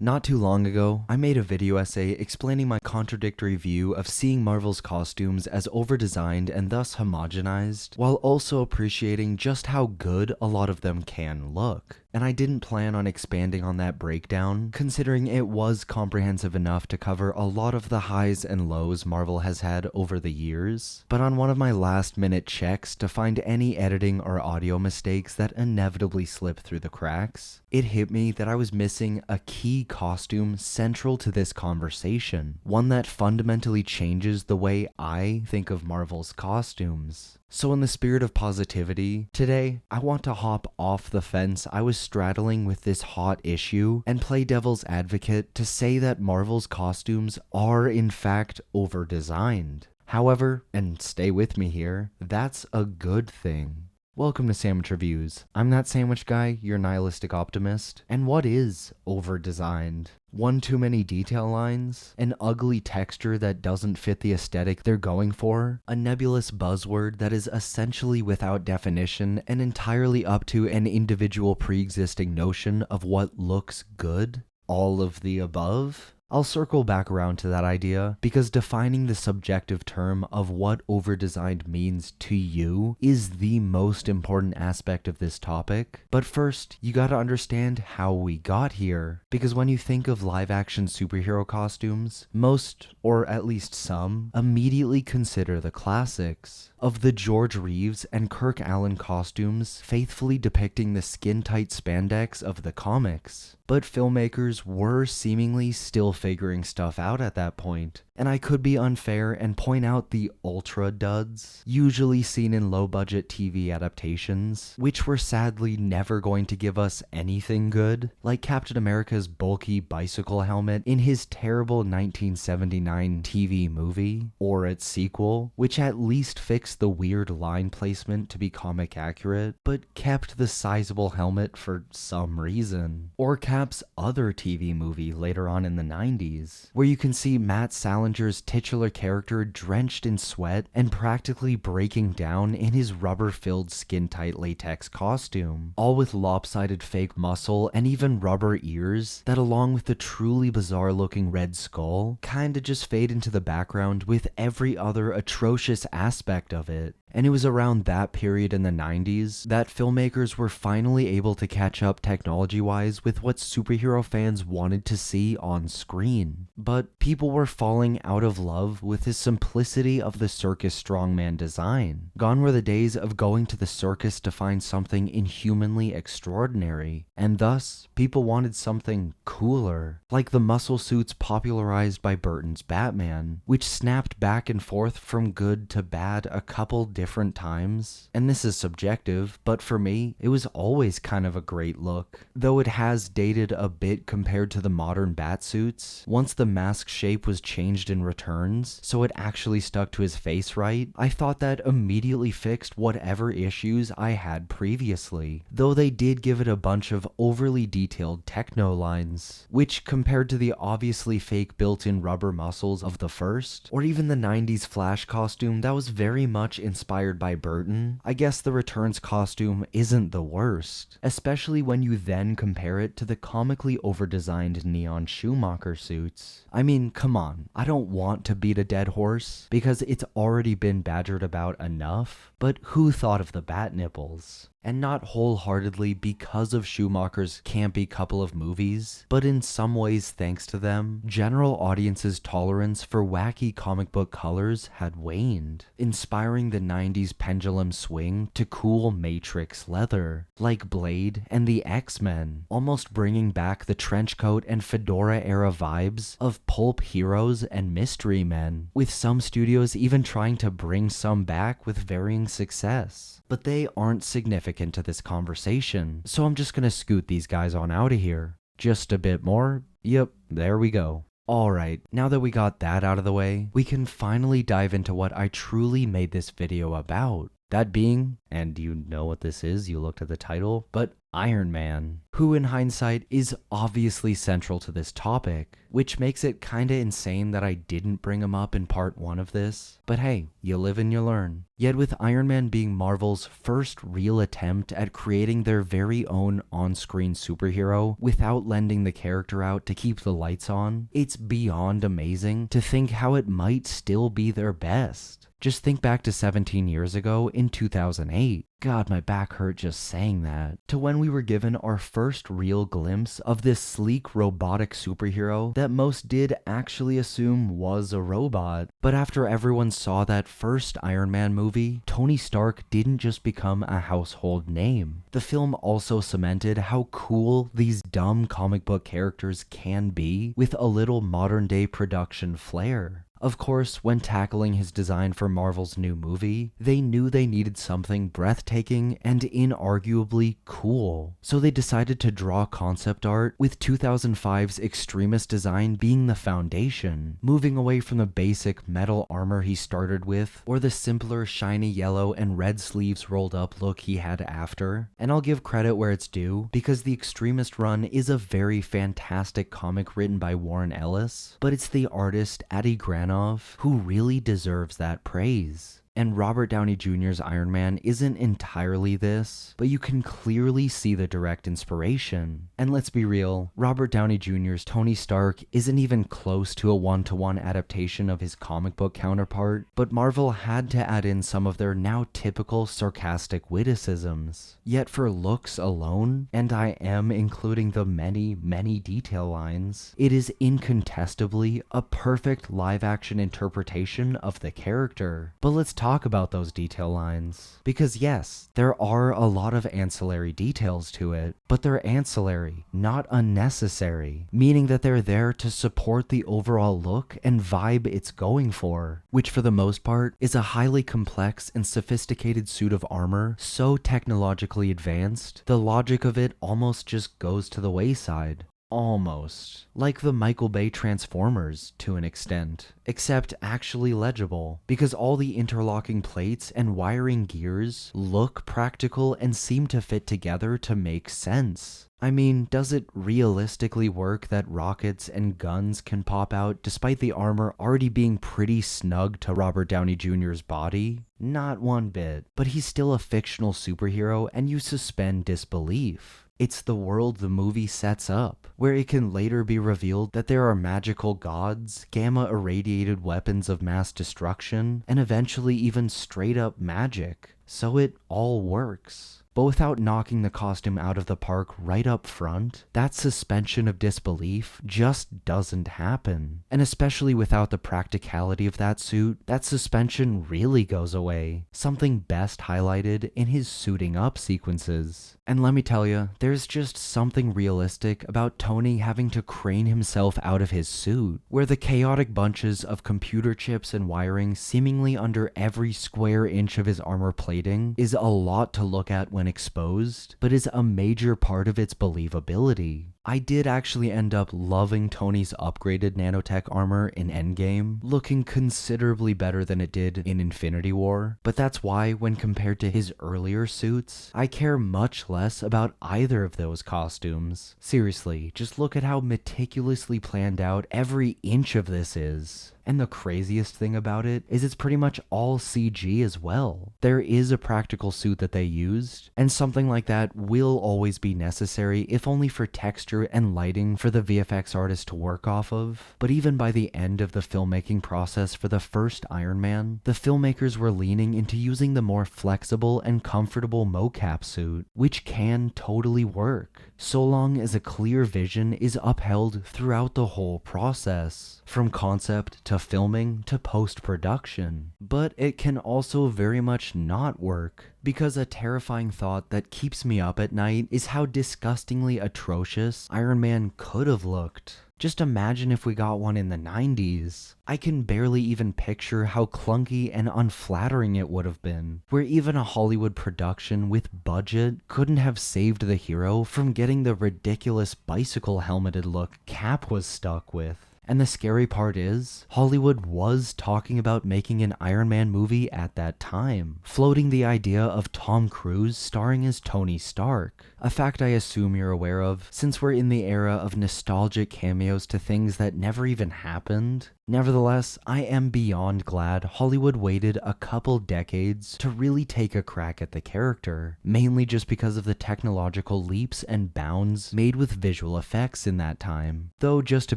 Not too long ago, I made a video essay explaining my contradictory view of seeing Marvel's costumes as overdesigned and thus homogenized, while also appreciating just how good a lot of them can look. And I didn't plan on expanding on that breakdown, considering it was comprehensive enough to cover a lot of the highs and lows Marvel has had over the years. But on one of my last-minute checks to find any editing or audio mistakes that inevitably slip through the cracks, it hit me that I was missing a key costume central to this conversation, one that fundamentally changes the way I think of Marvel's costumes. So in the spirit of positivity, today I want to hop off the fence I was straddling with this hot issue and play devil's advocate to say that Marvel's costumes are in fact overdesigned. However, and stay with me here, that's a good thing. Welcome to Sandwich Reviews. I'm that sandwich guy, your nihilistic optimist. And what is overdesigned? One too many detail lines? An ugly texture that doesn't fit the aesthetic they're going for? A nebulous buzzword that is essentially without definition and entirely up to an individual pre-existing notion of what looks good? All of the above? I'll circle back around to that idea because defining the subjective term of what overdesigned means to you is the most important aspect of this topic. But first, you gotta understand how we got here, because when you think of live-action superhero costumes, most, or at least some, immediately consider the classics. Of the George Reeves and Kirk Allen costumes faithfully depicting the skin-tight spandex of the comics. But filmmakers were seemingly still figuring stuff out at that point. And I could be unfair and point out the ultra duds, usually seen in low-budget TV adaptations, which were sadly never going to give us anything good, like Captain America's bulky bicycle helmet in his terrible 1979 TV movie, or its sequel, which at least fixed the weird line placement to be comic accurate, but kept the sizable helmet for some reason. Or Cap's other TV movie later on in the 90s, where you can see Matt Salinger's titular character drenched in sweat and practically breaking down in his rubber-filled skin-tight latex costume, all with lopsided fake muscle and even rubber ears that, along with the truly bizarre-looking red skull, kinda just fade into the background with every other atrocious aspect of it. And it was around that period in the 90s that filmmakers were finally able to catch up technology-wise with what superhero fans wanted to see on screen. But people were falling out of love with the simplicity of the circus strongman design. Gone were the days of going to the circus to find something inhumanly extraordinary. And thus, people wanted something cooler, like the muscle suits popularized by Burton's Batman, which snapped back and forth from good to bad a couple different times. And this is subjective, but for me, it was always kind of a great look. Though it has dated a bit compared to the modern bat suits, once the mask shape was changed in Returns, so it actually stuck to his face right, I thought that immediately fixed whatever issues I had previously. Though they did give it a bunch of overly detailed techno lines, which compared to the obviously fake built-in rubber muscles of the first, or even the 90s Flash costume that was very much inspired by Burton, I guess the Returns costume isn't the worst, especially when you then compare it to the comically overdesigned neon Schumacher suits. I mean, come on, I don't want to beat a dead horse, because it's already been badgered about enough, but who thought of the bat nipples? And not wholeheartedly because of Schumacher's campy couple of movies, but in some ways thanks to them, general audiences' tolerance for wacky comic book colors had waned, inspiring the 90s pendulum swing to cool Matrix leather, like Blade and the X-Men, almost bringing back the trench coat and fedora era vibes of pulp heroes and mystery men, with some studios even trying to bring some back with varying success. But they aren't significant to this conversation, so I'm just gonna scoot these guys on out of here. Just a bit more? Yep, there we go. Alright, now that we got that out of the way, we can finally dive into what I truly made this video about. That being, and you know what this is, you looked at the title, but Iron Man, who in hindsight is obviously central to this topic, which makes it kinda insane that I didn't bring him up in part 1 of this, but hey, you live and you learn. Yet with Iron Man being Marvel's first real attempt at creating their very own on-screen superhero without lending the character out to keep the lights on, it's beyond amazing to think how it might still be their best. Just think back to 17 years ago in 2008. God, my back hurt just saying that. To when we were given our first real glimpse of this sleek robotic superhero that most did actually assume was a robot. But after everyone saw that first Iron Man movie, Tony Stark didn't just become a household name. The film also cemented how cool these dumb comic book characters can be with a little modern day production flair. Of course, when tackling his design for Marvel's new movie, they knew they needed something breathtaking and inarguably cool. So they decided to draw concept art, with 2005's extremist design being the foundation, moving away from the basic metal armor he started with, or the simpler shiny yellow and red sleeves rolled up look he had after. And I'll give credit where it's due, because the extremist run is a very fantastic comic written by Warren Ellis, but it's the artist Adi Granov who really deserves that praise. And Robert Downey Jr.'s Iron Man isn't entirely this, but you can clearly see the direct inspiration. And let's be real, Robert Downey Jr.'s Tony Stark isn't even close to a one-to-one adaptation of his comic book counterpart, but Marvel had to add in some of their now typical sarcastic witticisms. Yet for looks alone, and I am including the many detail lines, it is incontestably a perfect live-action interpretation of the character. But let's talk about those detail lines. Because yes, there are a lot of ancillary details to it, but they're ancillary, not unnecessary, meaning that they're there to support the overall look and vibe it's going for, which for the most part is a highly complex and sophisticated suit of armor so technologically advanced, the logic of it almost just goes to the wayside. Almost. Like the Michael Bay Transformers, to an extent. Except actually legible, because all the interlocking plates and wiring gears look practical and seem to fit together to make sense. I mean, does it realistically work that rockets and guns can pop out despite the armor already being pretty snug to Robert Downey Jr.'s body? Not one bit. But he's still a fictional superhero and you suspend disbelief. It's the world the movie sets up, where it can later be revealed that there are magical gods, gamma-irradiated weapons of mass destruction, and eventually even straight-up magic. So it all works. But without knocking the costume out of the park right up front, that suspension of disbelief just doesn't happen. And especially without the practicality of that suit, that suspension really goes away. Something best highlighted in his suiting up sequences. And let me tell you, there's just something realistic about Tony having to crane himself out of his suit, where the chaotic bunches of computer chips and wiring seemingly under every square inch of his armor plating is a lot to look at when exposed, but is a major part of its believability. I did actually end up loving Tony's upgraded nanotech armor in Endgame, looking considerably better than it did in Infinity War, but that's why when compared to his earlier suits, I care much less about either of those costumes. Seriously, just look at how meticulously planned out every inch of this is. And the craziest thing about it is it's pretty much all CG as well. There is a practical suit that they used, and something like that will always be necessary if only for texture and lighting for the VFX artist to work off of. But even by the end of the filmmaking process for the first Iron Man, the filmmakers were leaning into using the more flexible and comfortable mocap suit, which can totally work, so long as a clear vision is upheld throughout the whole process, from concept to filming to post-production. But it can also very much not work, because a terrifying thought that keeps me up at night is how disgustingly atrocious Iron Man could have looked. Just imagine if we got one in the 90s. I can barely even picture how clunky and unflattering it would have been, where even a Hollywood production with budget couldn't have saved the hero from getting the ridiculous bicycle helmeted look Cap was stuck with. And the scary part is, Hollywood was talking about making an Iron Man movie at that time, floating the idea of Tom Cruise starring as Tony Stark. A fact I assume you're aware of, since we're in the era of nostalgic cameos to things that never even happened. Nevertheless, I am beyond glad Hollywood waited a couple decades to really take a crack at the character, mainly just because of the technological leaps and bounds made with visual effects in that time. Though, just to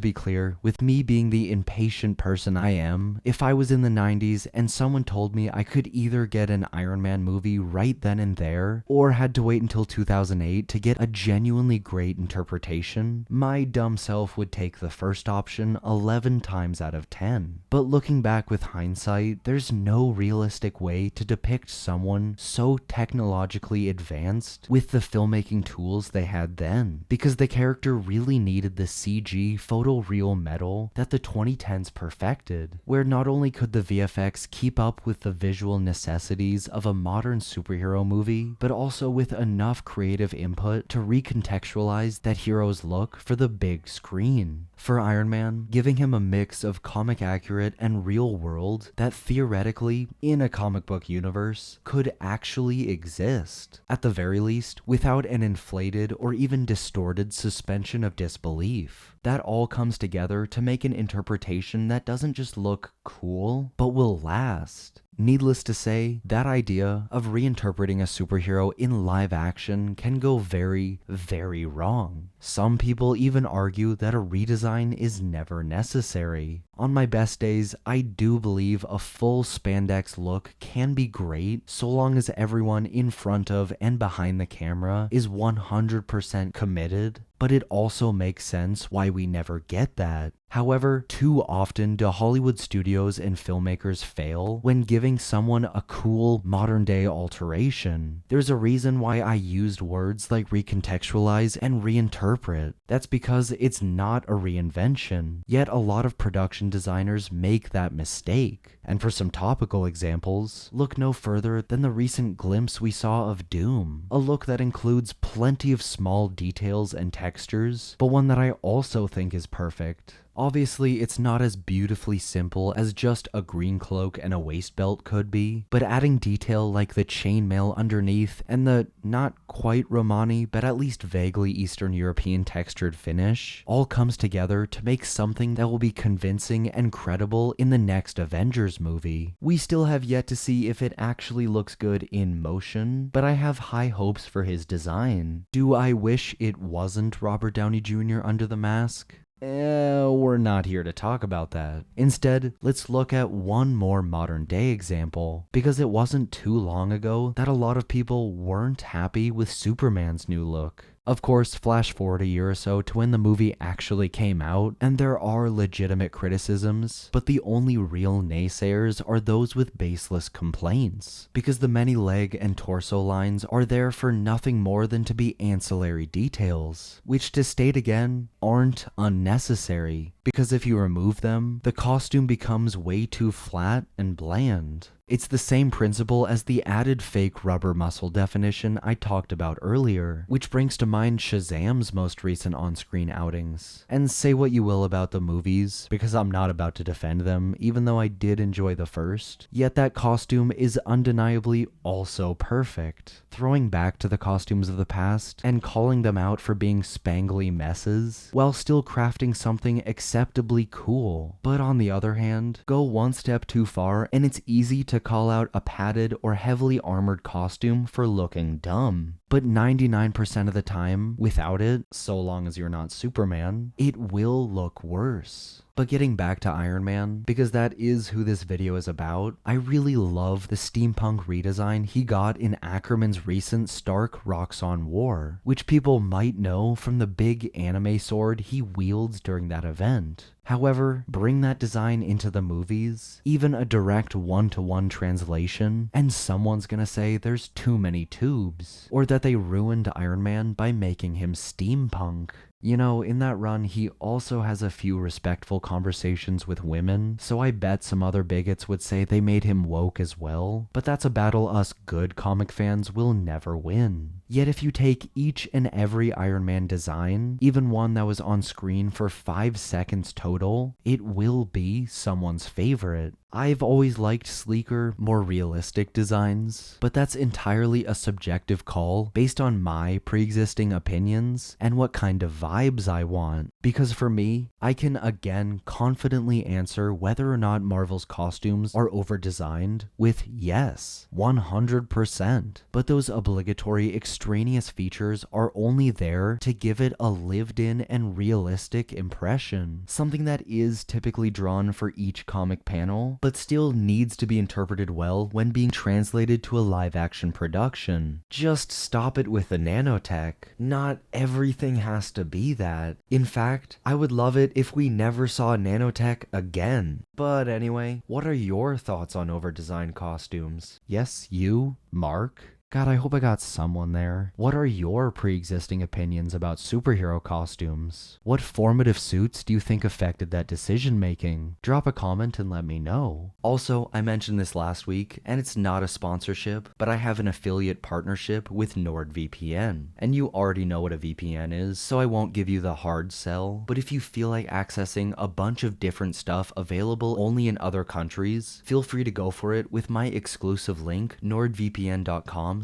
be clear, with me being the impatient person I am, if I was in the 90s and someone told me I could either get an Iron Man movie right then and there, or had to wait until 2008 to get a genuinely great interpretation, my dumb self would take the first option 11 times out of 10. But looking back with hindsight, there's no realistic way to depict someone so technologically advanced with the filmmaking tools they had then, because the character really needed the CG photoreal metal that the 2010s perfected, where not only could the VFX keep up with the visual necessities of a modern superhero movie, but also with enough creative input to recontextualize that hero's look for the big screen. For Iron Man, giving him a mix of comic accurate and real world that theoretically, in a comic book universe, could actually exist. At the very least, without an inflated or even distorted suspension of disbelief. That all comes together to make an interpretation that doesn't just look cool, but will last. Needless to say, that idea of reinterpreting a superhero in live action can go very, very wrong. Some people even argue that a redesign is never necessary. On my best days, I do believe a full spandex look can be great so long as everyone in front of and behind the camera is 100% committed, but it also makes sense why we never get that. However, too often do Hollywood studios and filmmakers fail when giving someone a cool modern-day alteration. There's a reason why I used words like recontextualize and reinterpret. That's because it's not a reinvention, yet a lot of production designers make that mistake. And for some topical examples, look no further than the recent glimpse we saw of Doom, a look that includes plenty of small details and textures, but one that I also think is perfect. Obviously, it's not as beautifully simple as just a green cloak and a waist belt could be, but adding detail like the chainmail underneath and the not quite Romani, but at least vaguely Eastern European textured finish, all comes together to make something that will be convincing and credible in the next Avengers movie. We still have yet to see if it actually looks good in motion, but I have high hopes for his design. Do I wish it wasn't Robert Downey Jr. under the mask? We're not here to talk about that. Instead, let's look at one more modern day example, because it wasn't too long ago that a lot of people weren't happy with Superman's new look. Of course, flash forward a year or so to when the movie actually came out, and there are legitimate criticisms, but the only real naysayers are those with baseless complaints, because the many leg and torso lines are there for nothing more than to be ancillary details, which, to state again, aren't unnecessary, because if you remove them, the costume becomes way too flat and bland. It's the same principle as the added fake rubber muscle definition I talked about earlier, which brings to mind Shazam's most recent on-screen outings. And say what you will about the movies, because I'm not about to defend them, even though I did enjoy the first, yet that costume is undeniably also perfect. Throwing back to the costumes of the past and calling them out for being spangly messes, while still crafting something acceptably cool. But on the other hand, go one step too far and it's easy to call out a padded or heavily armored costume for looking dumb. But 99% of the time, without it, so long as you're not Superman, it will look worse. But getting back to Iron Man, because that is who this video is about, I really love the steampunk redesign he got in Ackerman's recent Stark Roxxon War, which people might know from the big anime sword he wields during that event. However, bring that design into the movies, even a direct one-to-one translation, and someone's gonna say there's too many tubes, or that they ruined Iron Man by making him steampunk. You know, in that run, he also has a few respectful conversations with women, so I bet some other bigots would say they made him woke as well, but that's a battle us good comic fans will never win. Yet if you take each and every Iron Man design, even one that was on screen for 5 seconds total, it will be someone's favorite. I've always liked sleeker, more realistic designs, but that's entirely a subjective call based on my pre-existing opinions and what kind of vibes I want. Because for me, I can again confidently answer whether or not Marvel's costumes are over-designed with yes, 100%. But those obligatory extraneous features are only there to give it a lived-in and realistic impression, something that is typically drawn for each comic panel, but still needs to be interpreted well when being translated to a live-action production. Just stop it with the nanotech. Not everything has to be that. In fact, I would love it if we never saw nanotech again. But anyway, what are your thoughts on over-designed costumes? Yes, you, Mark? God, I hope I got someone there. What are your pre-existing opinions about superhero costumes? What formative suits do you think affected that decision making? Drop a comment and let me know. Also, I mentioned this last week, and it's not a sponsorship, but I have an affiliate partnership with NordVPN. And you already know what a VPN is, so I won't give you the hard sell, but if you feel like accessing a bunch of different stuff available only in other countries, feel free to go for it with my exclusive link, nordvpn.com/sandwich,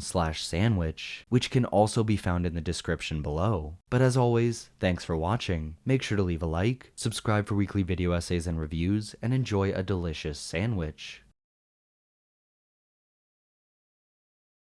which can also be found in the description below. But as always, thanks for watching. Make sure to leave a like, subscribe for weekly video essays and reviews, and enjoy a delicious sandwich.